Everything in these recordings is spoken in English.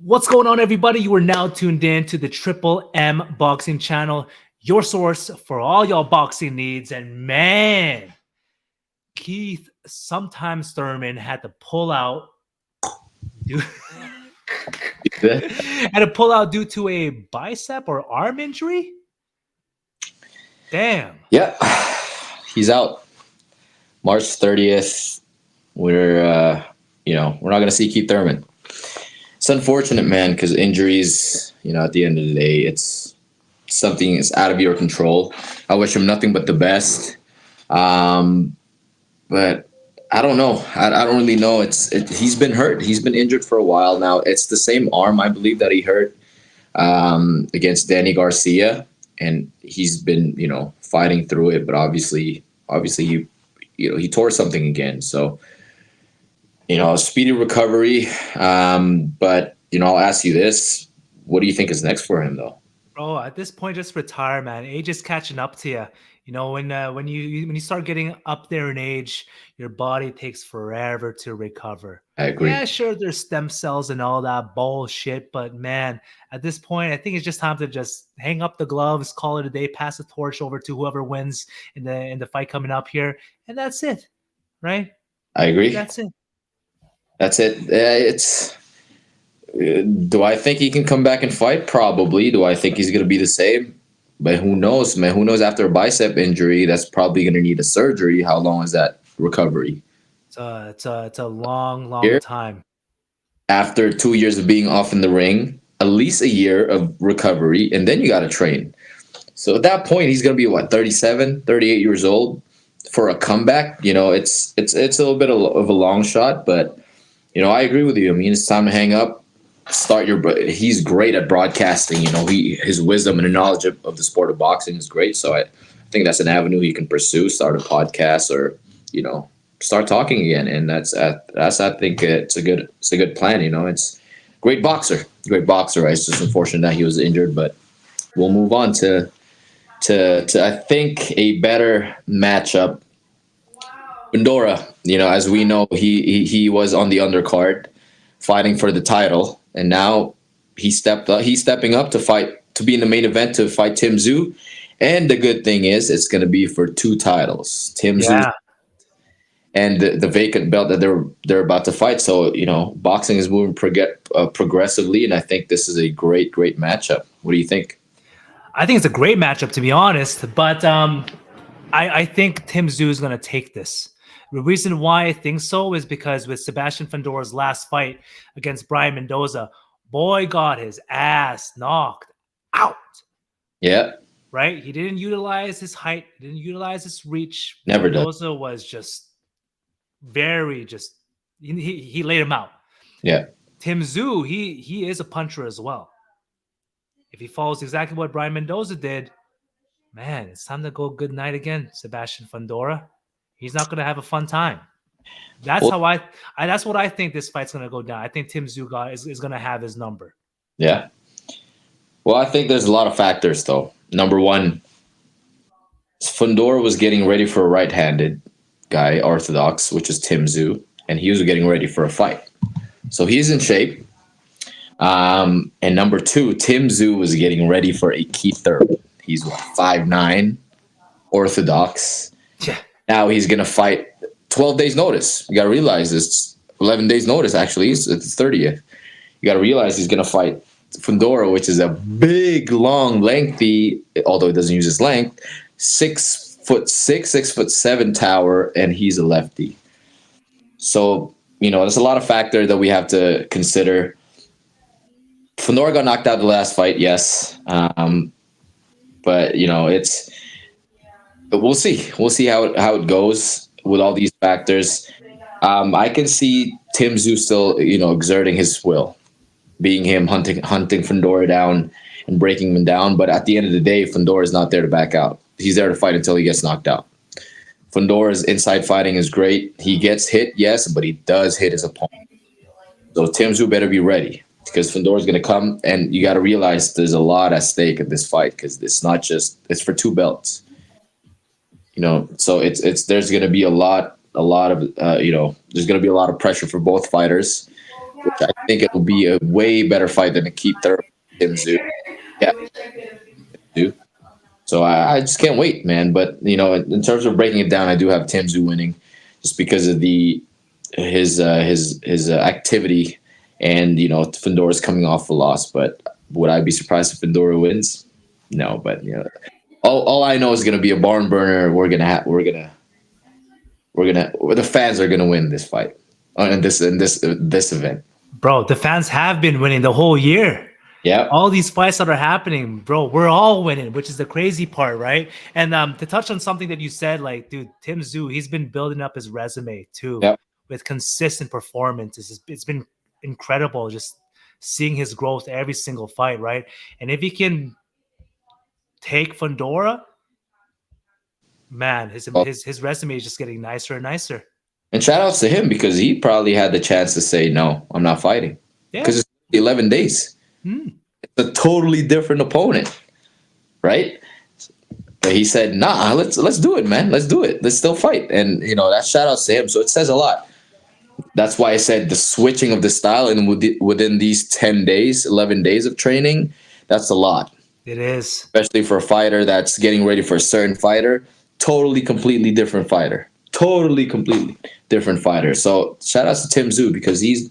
What's going on, everybody? You are now tuned in to the Triple M Boxing Channel, your source for all y'all boxing needs. And man, Keith, sometimes Thurman had to pull out due to a bicep or arm injury. Damn. Yeah, he's out. March 30th. We're not going to see Keith Thurman. It's unfortunate, man, because injuries, at the end of the day, it's something that's out of your control. I wish him nothing but the best. But I don't know. I don't really know. He's been hurt. He's been injured for a while now. It's the same arm, I believe, that he hurt against Danny Garcia, and he's been, fighting through it. But obviously, he tore something again. So, speedy recovery. But I'll ask you this: what do you think is next for him, though? Bro, at this point, just retire, man. Age is catching up to you. When you start getting up there in age, your body takes forever to recover. I agree. Yeah, sure, there's stem cells and all that bullshit, but man, at this point, I think it's just time to just hang up the gloves, call it a day, pass the torch over to whoever wins in the fight coming up here, and that's it, right? I agree. That's it. Do I think he can come back and fight? Probably. Do I think he's going to be the same? But who knows, man? Who knows? After a bicep injury, that's probably going to need a surgery. How long is that recovery? It's a long time. After 2 years of being off in the ring, at least a year of recovery, and then you got to train. So at that point, he's going to be, 37, 38 years old for a comeback. It's a little bit of a long shot, but, I agree with you. I mean, it's time to hang up. He's great at broadcasting. His wisdom and knowledge of the sport of boxing is great. So I think that's an avenue he can pursue. Start a podcast, or start talking again. And that's I think it's a good plan. It's great boxer. It's just unfortunate that he was injured, but we'll move on to I think a better matchup. Fundora, as we know, he was on the undercard fighting for the title, and now he's stepping up to be in the main event to fight Tim Tszyu. And the good thing is it's going to be for two titles, Tim Tszyu and the vacant belt that they're about to fight. So, boxing is moving progressively, and I think this is a great matchup. What do you think? I think it's a great matchup, to be honest, but I think Tim Tszyu is going to take this. The reason why I think so is because with Sebastian Fundora's last fight against Brian Mendoza, boy got his ass knocked out. Yeah. Right? He didn't utilize his height. He didn't utilize his reach. Never Mendoza does. was he laid him out. Yeah. Tim Tszyu, he is a puncher as well. If he follows exactly what Brian Mendoza did, man, it's time to go good night again, Sebastian Fundora. He's not going to have a fun time. That's what I think this fight's going to go down. I think Tim Tszyu is going to have his number. Yeah. Well, I think there's a lot of factors, though. Number one, Fundora was getting ready for a right-handed guy, orthodox, which is Tim Tszyu, and he was getting ready for a fight. So he's in shape. And number two, Tim Tszyu was getting ready for a Keith Thurman. He's 5'9", orthodox. Yeah. Now he's going to fight 12 days notice. You got to realize it's 11 days notice, actually. It's the 30th. You got to realize he's going to fight Fundora, which is a big, long, lengthy, although it doesn't use his length, 6'6", 6'7" tower, and he's a lefty. So, there's a lot of factors that we have to consider. Fundora got knocked out the last fight, yes. But, we'll see. We'll see how it goes with all these factors. I can see Tim Tszyu still, exerting his will, being him hunting Fundora down and breaking him down. But at the end of the day, Fundora is not there to back out. He's there to fight until he gets knocked out. Fundora's inside fighting is great. He gets hit, yes, but he does hit his opponent. So Tim Tszyu better be ready, because Fundora's going to come, and you got to realize there's a lot at stake in this fight, because it's for two belts. So there's going to be a lot of there's going to be a lot of pressure for both fighters. which I think it'll be a way better fight than to keep Thurman Tim Tszyu. Yeah, Tszyu. So I just can't wait, man. But in terms of breaking it down, I do have Tim Tszyu winning, just because of his activity, and Fundora's coming off a loss. But would I be surprised if Fundora wins? No, but all I know is going to be a barn burner. The fans are gonna win this fight, in this event. Bro, the fans have been winning the whole year. Yeah, All these fights that are happening, bro, we're all winning, which is the crazy part, right? And to touch on something that you said, like, dude, Tim Tszyu, he's been building up his resume too yeah. with consistent performances. It's been incredible just seeing his growth every single fight, right? And if he can take Fundora, man, his resume is just getting nicer and nicer. And shout outs to him, because he probably had the chance to say no, I'm not fighting, Yeah. because it's 11 days. It's a totally different opponent, right? But he said, "Nah, let's do it, man. Let's do it. Let's still fight." And that shout outs to him. So it says a lot. That's why I said the switching of the style, and within these 10 days, 11 days of training, that's a lot, It is. especially for a fighter that's getting ready for a certain fighter. Totally, completely different fighter. Totally, completely different fighter. So shout outs to Tim Tszyu, because he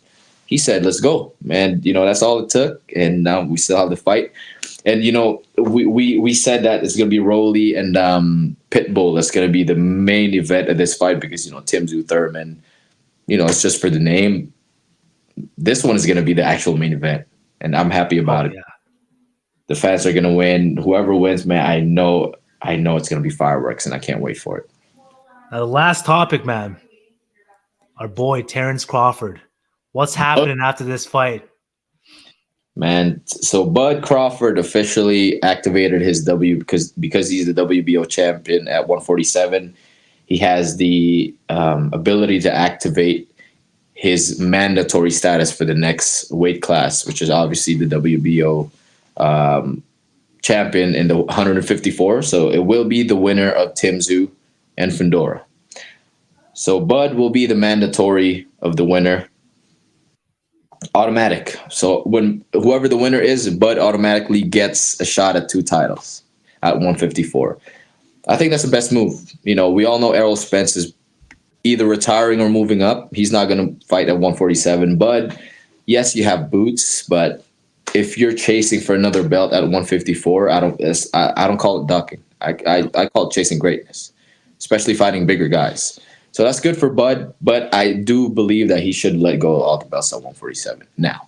said, "Let's go, man." That's all it took, and now we still have the fight. And we said that it's gonna be Rolly and Pitbull. That's gonna be the main event of this fight, because Tim Tszyu, Thurman. It's just for the name. This one is gonna be the actual main event, and I'm happy about it. Yeah. The fans are gonna win. Whoever wins, man, I know it's gonna be fireworks, and I can't wait for it. Now, the last topic, man. Our boy Terence Crawford. What's happening after this fight? Man, so Bud Crawford officially activated his because he's the WBO champion at 147. He has the ability to activate his mandatory status for the next weight class, which is obviously the WBO champion in the 154. So it will be the winner of Tim Tszyu and Fundora. So Bud will be the mandatory of the winner. Automatic. So when whoever the winner is, Bud automatically gets a shot at 2 titles at 154. I think that's the best move. We all know Errol Spence is either retiring or moving up. He's not going to fight at 147. Bud, yes, you have boots, but if you're chasing for another belt at 154, I don't call it ducking. I call it chasing greatness, especially fighting bigger guys. So that's good for Bud, but I do believe that he should let go of all the belts at 147 now.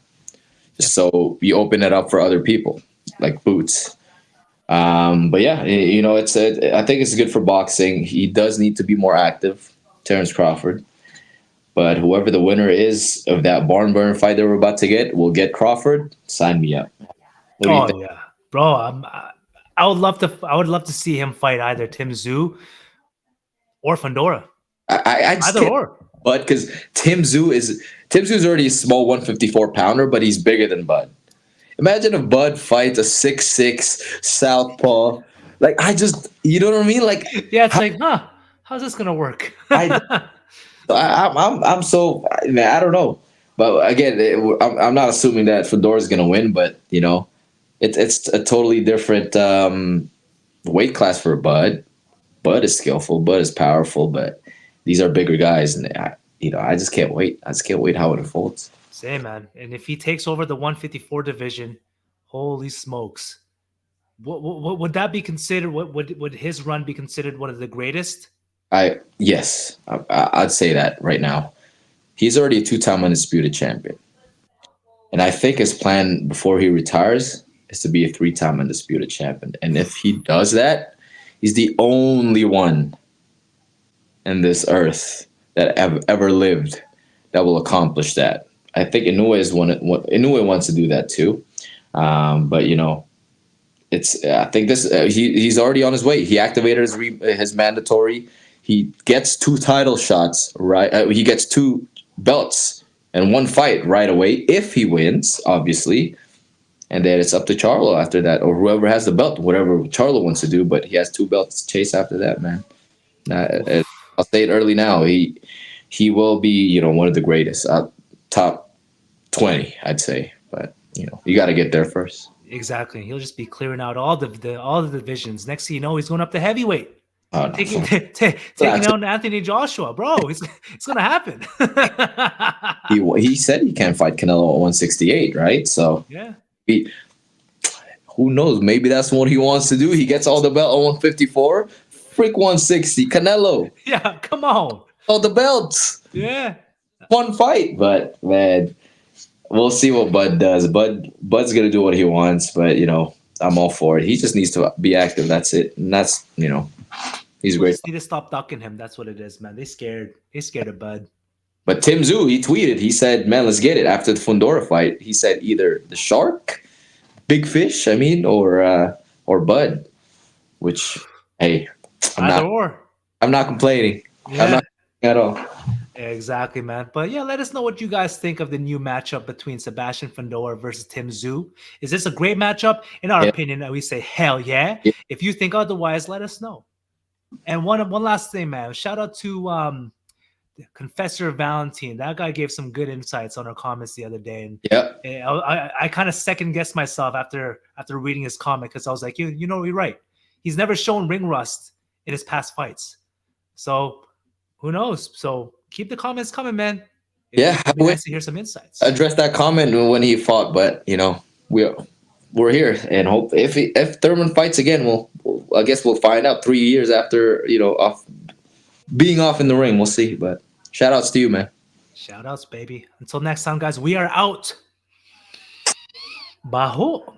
So you open it up for other people like Boots. But yeah, I think it's good for boxing. He does need to be more active, Terence Crawford. But whoever the winner is of that barn burner fight that we're about to get will get Crawford. Sign me up. What do you think? Yeah, bro. I would love to. I would love to see him fight either Tim Tszyu or Fundora. I just Either can't. or. But because Tim Tszyu is already a small 154 pounder, but he's bigger than Bud. Imagine if Bud fights a 6'6" southpaw. Like you know what I mean? Like Yeah, it's like, how's this gonna work? I'm so, man, I don't know. But again, I'm not assuming that Fedora's gonna win, but it's a totally different weight class for Bud. Bud is skillful. Bud is powerful, but these are bigger guys, and I just can't wait. I just can't wait how it unfolds. Same, man. And if he takes over the 154 division, holy smokes! What would that be considered? What would his run be considered one of the greatest? Yes, I'd say that right now. He's already a 2-time undisputed champion, and I think his plan before he retires is to be a 3-time undisputed champion. And if he does that, he's the only one in this earth that ever lived that will accomplish that. I think Inoue wants to do that too, but I think he's already on his way. He activated his mandatory. He gets 2 title shots, right? He gets 2 belts and 1 fight right away if he wins, obviously. And then it's up to Charlo after that, or whoever has the belt, whatever Charlo wants to do. But he has 2 belts to chase after that, man. I'll say it early now. He will be, one of the greatest, top 20, I'd say. But you got to get there first. Exactly. He'll just be clearing out all the divisions. Next thing you know, he's going up to heavyweight. Oh no, Taking out Anthony Joshua, bro. It's gonna happen. he said he can't fight Canelo at 168, right? So Yeah. he, who knows? Maybe that's what he wants to do. He gets all the belt at 154. Freak 160, Canelo, Yeah. Come on. all the belts. Yeah. One fight, but man, we'll see what Bud does. Bud's gonna do what he wants, but I'm all for it. He just needs to be active. That's it, and that's he's People great. just need to stop ducking him. That's what it is, man. They scared. They scared of Bud. But Tim Tszyu, he tweeted. He said, "Man, let's get it." After the Fundora fight, he said either the shark, big fish, I mean, or Bud. Which, hey, Either or. I'm not complaining. Yeah. I'm not at all. Exactly, man. But yeah, let us know what you guys think of the new matchup between Sebastian Fundora versus Tim Tszyu. Is this a great matchup? In our Yeah. opinion, we say hell yeah. Yeah. If you think otherwise, let us know. And one last thing, man. Shout out to Confessor Valentine. That guy gave some good insights on our comments the other day, and Yep. I kind of second guessed myself after reading his comment, because I was like, you know, you're right. He's never shown ring rust in his past fights, so who knows? So keep the comments coming, man. It'd be nice to hear some insights. Address that comment when he fought, but we're here, and hope if Thurman fights again, I guess we'll find out 3 years after being off in the ring. We'll see, but shout outs to you, man. Shout outs, baby. Until next time, guys, we are out. Baho.